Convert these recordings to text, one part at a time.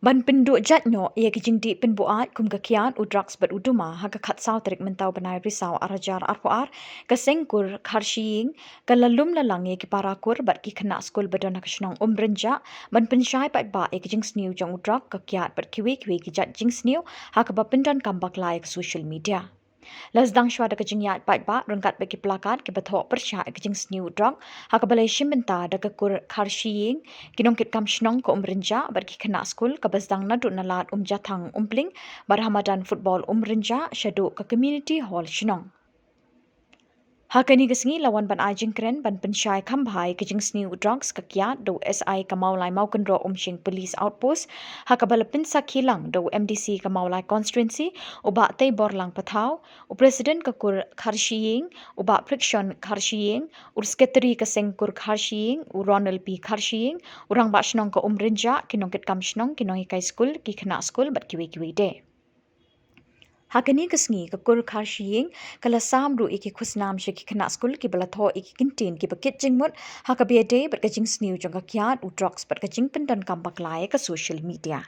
Ban penduk jatnyo ia kijingdi penbuat kum kakian drugs bat uduma haga khatsau terik mentau banai risau arajar arhuar kasengkur kharshiying kalalum lalangi ki parakur bat ki khana skul badana kashnong umrenja ban pensyai pat ba ia kijing sniu jong drug kakiat bat kiwi ki jat jing sniu haka ba pendan kambak lai ke social media. Lasdang syuada kejingyat pat ba rengkat bagi pelakat ke bathok persya kejing sniu drug haka balai shimbenta da kekur kharshiying kinong kit kam shnong ko umrenja bar ki khana skul ka basdang nadu nalat jathang umpling bar hamadan football umrenja shadu ka community hall shnong. Hakani kesengi lawan ban ajing keren ban pensyai kambhai kejing sniu drugs kakiat do SI kamaulai maukendro umshing police outpost hakabala pinsa kilang do MDC kamaulai constituency ubak tei borlang pathau u president kakur kharshiying ubak friction kharshiying ur sekretari kasengkur kharshiying u Ronald P kharshiying urang ba shnong ka umrenja kinong kit kam shnong kinong ikai school ki khana school bat kiwi de. Hakani kesengi kekur kharshiying kala samru iki khusnam she ki khana skul ki balatho iki kintin ki bakit jingmut hakabiade bat kajing sniu jong kakiat u drugs bat kajing pendan kambak lai ka social media.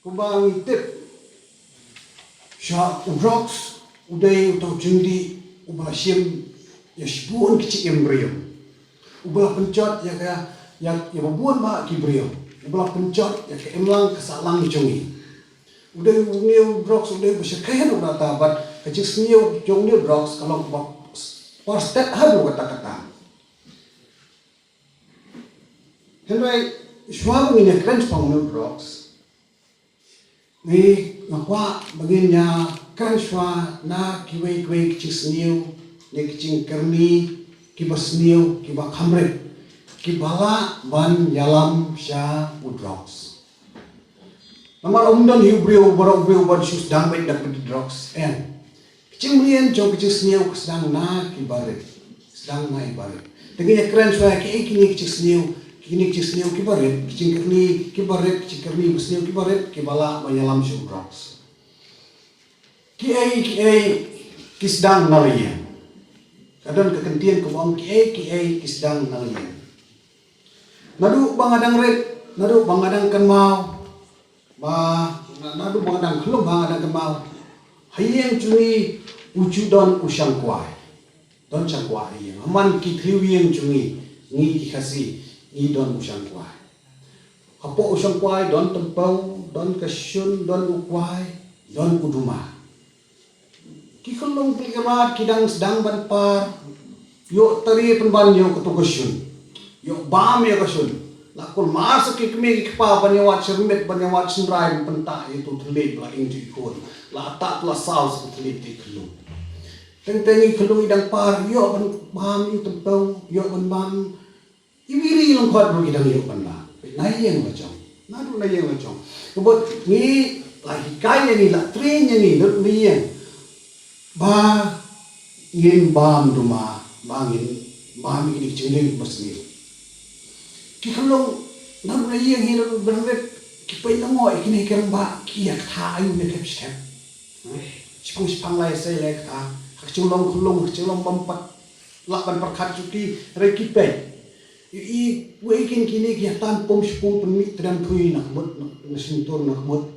Kumbang tip sha drugs uday utau jindi ubala sim ya shibun kici embryo ubala pencot ya kaya ya babuan ma kibrio ubala pencot ya ke emlang kesalang jongi uday new drugs uday besyakayan ubala tabat kecik new jong new drugs kalau pas step halu kata-kata henry shwa ngine kren pang new drugs ni ngakwa baginya kanshwa na kiwei kichisniu ne kicing kerni kibasniu kiba khamre kibala ban yalam sha drugs namar umdan hibrio barobrio ban shus dangbai dak drugs en kicing mien jong kichisniu sedang na kibare sedang na ibare dengan kanshwa ki ikini kichisniu kini kichisniu kibaret kicing kerni kibaret kicing kerni basniu kibaret kibala banyalam shu drugs ki kisdang narian kadang kekentian kebang ki kisdang narian nadu bangadang red nadu bangadang kenmau nadu bangadang kelum bangadang kenmau hayang cumi ujudon usang kuai don changkuai aman ki triwien cumi ngi ki khasi ni don usang kuai Hapo usang kuai don tempau, don kasyun, don ukwai, don uduma. Ki kelong pilikemat kidang sedang ban par, yo tari penban yo ketukasyun. Yo bam yo kasyun. Lakul masuk ki kemi ki pa banyawat sermet banyawat senrai pentak itu terlip la inji kon. La tak la saus terlip di kelong. Teng-tengi kelong idang par yo ban bam yo tempau, yo ban bam. Ibiri lang kuat bagi dang yo ban la. Nayeng macam. Nadu nayeng macam. Kebut ni lagi kaya ni la trainnya ni lut nayeng. Ba ingin bam rumah, bangin bam ini cengeng bersih. Ki kalong nam nayeng hilang berlet ki pai nangoi kini kerang ba ki yak tha ayu ne kep step. Sepang lai sai lai tha. Hak culong kulong culong bampat lakan perkat cuti rekipe. I weekend kini ki tan pom sepung penmi tram thui nak mut nak sintur nak mut.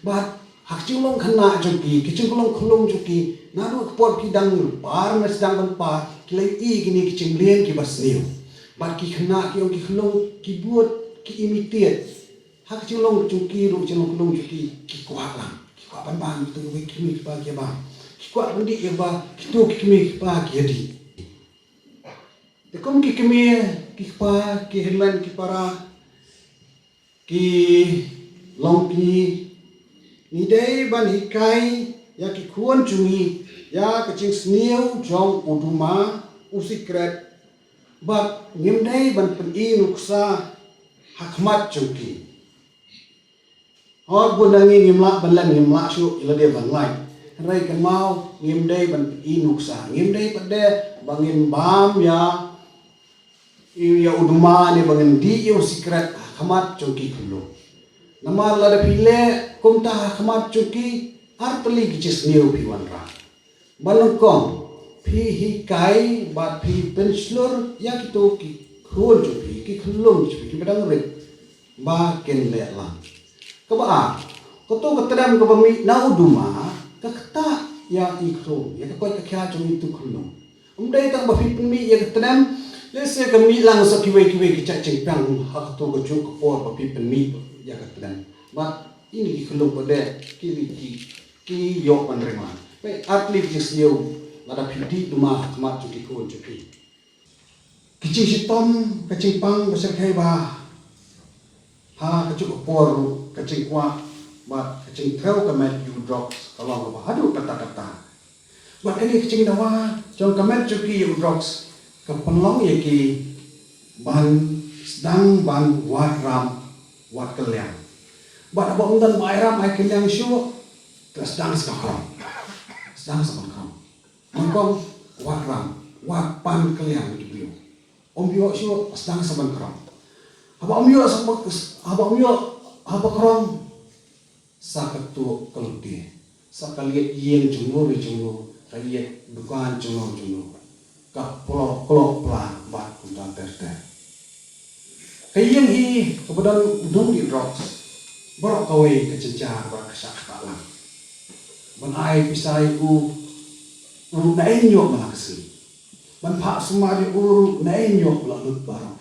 Ba hak culong khana cuti ki culong kulong cuti nadu kepor ki dang par na sedang ban par kilai i kini ki cenglen ki basniu. Ba ki khana ki ong ki kulong ki buat ki imitate. Hak culong cuti ru culong kulong cuti ki kuat lang. Ki kuat ban ban tu we kimi ki ba ki ba. Ki kuat bandi ya ba ki tu ki kimi ki ba ki di. Tekum ki kemi ki pa ki helan ki para ki longki ni dei ban hikai ya ki kuan cungi ya kecing sniu jong uduma usikret bat ngim dei ban pen nuksa hakmat cungki hor bunangi ngimla banlan ngimla syu ila dia ban lai rai kan mau ngim dei ban nuksa ngim dei pade bangin bam ya iya uduma ni bangen di iyo sikret hamat cuki kulo. Nama lada pile kumta hamat cuki arteli kicis niu piwan ra. Balengkong pi hikai bat pi penslur ya kito ki kuon cuki ki kulung cuki ki bedang rit ba ken le lang. Kaba koto ketram ke bami na uduma kakta ya ikro ya kakoi kakya cumi tu kulung. Umdai tak ba pi penmi ya ketram Lese kami lang sa kiwe-kiwe kicak cengpang hak tu kecuk kepor papi penmi ya katakan. Mak ini dikelung pada ki yok penerima. Baik atlet jesliu lada piti duma kemat cuki kun cuki. Kicing sitom kecing pang besar kai ba. Ha kecuk kepor kecing kuat ba kecing trau kemat you drops kalau apa aduh kata-kata. Buat ini kecing dawa jong kemat cuki you drops. Kepenlong ya ki ban sedang ban wat ram wat keliang. Bat abang dan bayram ai keliang syu sedang sekarang. Sedang sekarang. Mangkong wat ram wat pan keliang itu bio. Om bio syu sedang sekarang. Abang bio abang kerong sakatu keludi. Sakaliat yen jumur kaliat bukan jumur. Kak kolok pelan bat kundan terte. Kayang hi kemudian dung di drops. Borok kawai kecencar borok kesak talang. Benai pisai uru nainyo malakasi. Ben pak semari uru nainyo lalut barang.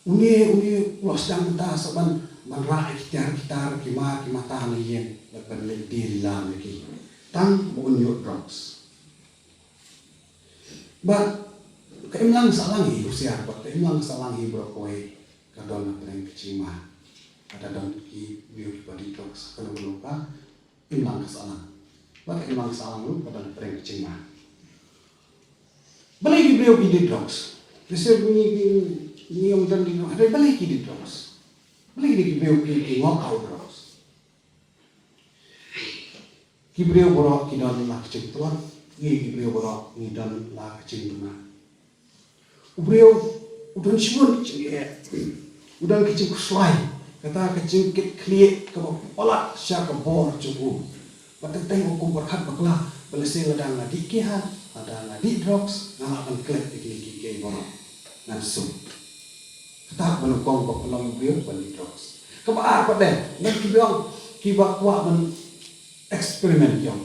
Uni ulah sedang entah saban manrai kitar kimata yen lekan lendir lam lagi. Tang bunyo drops. But keimlang salangi usia buat keimlang salangi brokoi kadon apreng kecima ada don ki biu body talks kalau lupa imlang salang buat keimlang salang lu kadon apreng kecima balik ki biu body talks resep ni om dan di ada balik ki di talks balik ki biu ki ngokau talks ki biu borok ki don nak cek tuan ni beliau borok ni dan la kecing rumah. Beliau udah sibuk udah kecing kuslai kata kecing klik ke polat siapa bor cukup. Pateng tengok hukum berkat baklah belesi ladang lagi kihan ada lagi drops ngalakan klik di kiki borok langsung. Kata menukong bakulong beliau beli drops. Kebar pada dan kibiang kibak kuat men eksperimen yang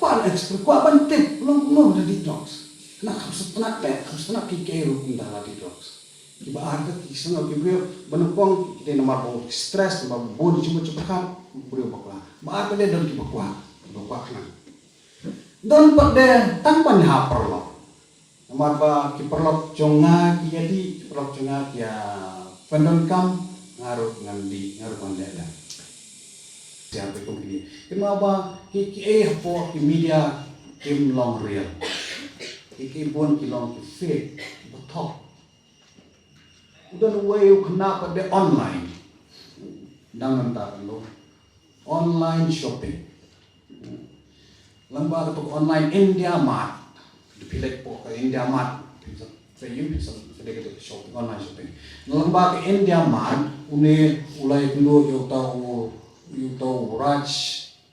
kuat ekspert, kuat bantip, belum dari drugs. Nak harus tenat kiki rupin dah di drugs. Kiba ada kisah nggak kibrio menukong kita nomor bau stres nomor bau cuma kan brio bakla. Ba ada dan kiba kuat kan. Dan pada tanpa haperlo. Nomor ba kiperlok jonga jadi kiperlok jonga ya pendongkam ngaruh ngandi ada. Siapa itu gini? Kenapa hapo ki media kim long real. Bon ki long ki fake betul. Udah way kenapa de online. Dangan tak lo. Online shopping. Lembaga untuk online India Mart. Dipilih po ke India Mart. Saya bisa sedikit shopping online shopping. Lembaga India Mart ulai dulu you tahu Raj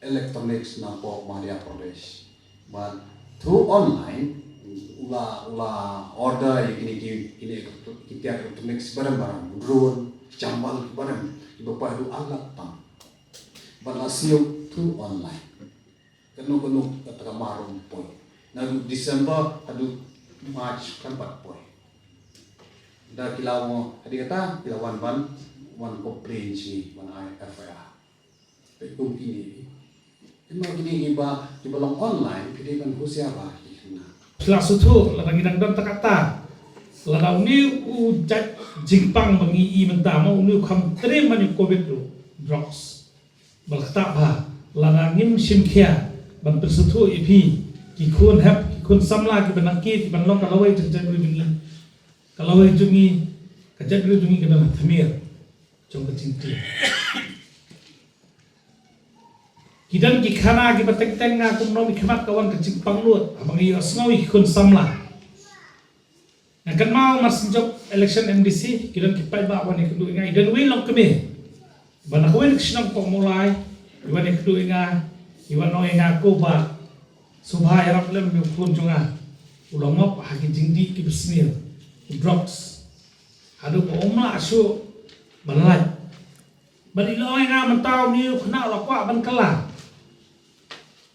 Electronics na po Madhya Pradesh. But through online ula order ini kita elektronik barang drone jambal barang iba itu alat pang balasio through online kanu kata marum poy na December adu March kan pat poy da kilaw adi kata kilawan one complaint si one FIR pekum kini gini iba long online kita kan husia ba Setelah suatu ladang idang dan takata ladang ni ujat jingpang mengi mentama uni kam terima ni covid drugs balkata ba ladang nim simkhia ban persutu ipi kikun hap kikun samla ki banaki ki banlok kalawai jungi kajat jungi kana thamir jong kacingti Kidan ki khana ki pateng nga kum no mi khamat kawan ke jingpang lut abang i asnawi kun samla kan mau marsinjok election MDC kidan ki pai ba wani kudu ngai dan wi long keme bana ko wen kisnam ko mulai iwan kudu nga iwan no nga ko ba subha yarap lem bi kun junga ulongop haki jingdi ki bismil drugs adu ko umla asu balaj bali lo nga mentau ni khna la kwa ban kala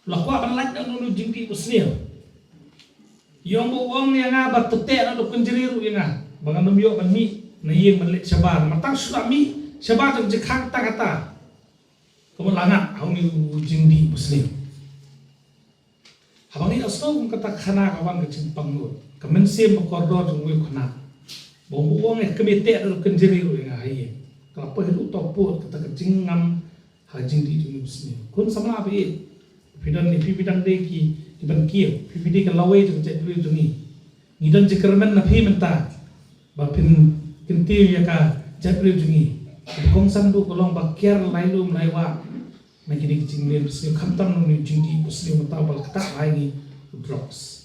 lakwa ban laj nanu jingdi usnil yong bo wong yang nga batute na do kunjiriru yang bangan numyo ban mi na yeng man let sabar matang sudah mi sabar jeng jekhang tangata kemelangat au ni jingdi muslim habang ni asno kung kata khana kawan ke jingpang lu kemense mokordor jeng wi khana bo wong kemite do kunjiriru yang hayeng kalau perlu toput kata kecingam hajing di dunia muslim kun sama apa ini pidan ni pipidang deki iban kiyo pipidi kan lawai tu cek dulu jungi ngidan jekermen na pi menta bapin kinti ya ka cek dulu jungi kong sandu kolong bakiar lailum laiwa makini kicing ni muslim khamtam nu jungi muslim menta bal kata laingi drugs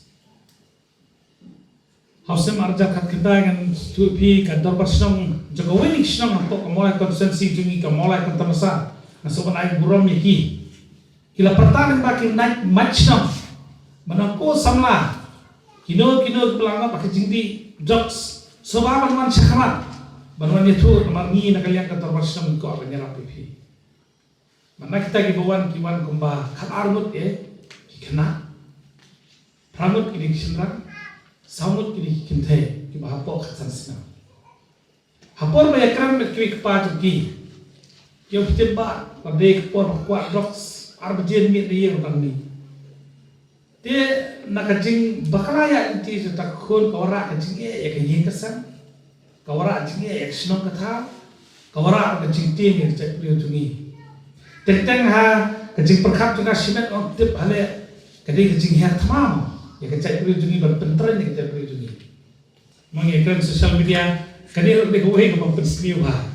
Hausem arja kat kita dengan tupi kat dorbar senang jaga wenik senang untuk mulai konsensi jungi ke mulai kentamasa nasuban air buram yaki kila pertahanan baki naik macam menako samla kino pelangga pakai jingdi drugs sebab man syakamat banwan itu mangi nak kalian kat dorbar senang ko apa nyerap pipi mana kita kibawan kumba kat armut kena pramut ini kisendang samut kini kinte ki bahapo khatsan sina hapor ba yakram me ki pa ki yo timba pade por kwa drugs arbjen mi de yeng tang ni te nakajing bakalaya inti ta khon kawara kajing ya ka yeng kasan kawara jing ya sino katha kawara kajing te mi ta pri tungi teng ha kajing perkhap tunga simet on tip hale kadi kajing her tamam ya kecak beri jungi berpentran ya kecak beri jungi mengiklan sosial media kani lebih kuih ke pempersliu ha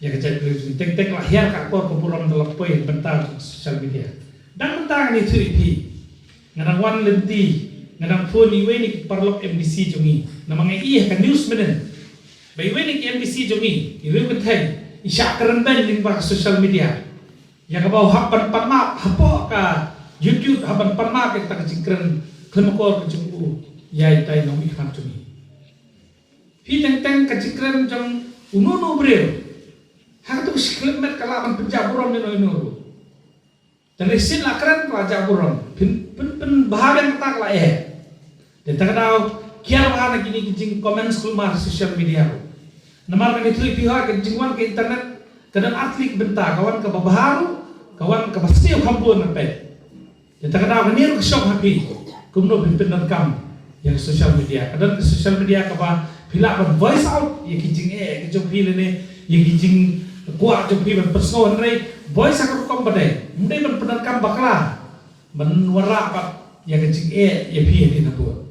ya kecak beri jungi tek lahir kakor kepuram telepoi bentar sosial media dan bentar ni tu ipi ngadang wan lenti ngadang phone iwe ni parlok MDC jungi namanya iya kan news menen bai iwe ni MDC jungi iwe bentai isyak kerendan lingkar sosial media ya kabau hapan panmap hapo ka YouTube hapan panmap kita kecingkren kemakor kecembu yai tai nom ikan tumi pi teng kecikren jang unono bril hak tu kilometer kalaban penjaburan ni no dan resin lakran penjaburan pen bahagian tak lah dan tak tahu kiar bahana kini kicing komen school mar social media Namar kan itu pihak kencingwan ke internet kadang atlik bentar kawan ke babaharu kawan ke pasti kampun nampe. Kita kadang menir ke shop happy kumno pimpinan kam yang sosial media kadang ke sosial media kapa pila ban voice out ya kijing ke jom pile ne ya kijing kuat jom pile personal rei voice aku kom badai mundai ban penan kam bakla ban wara apa ya kijing ya pile ni nabu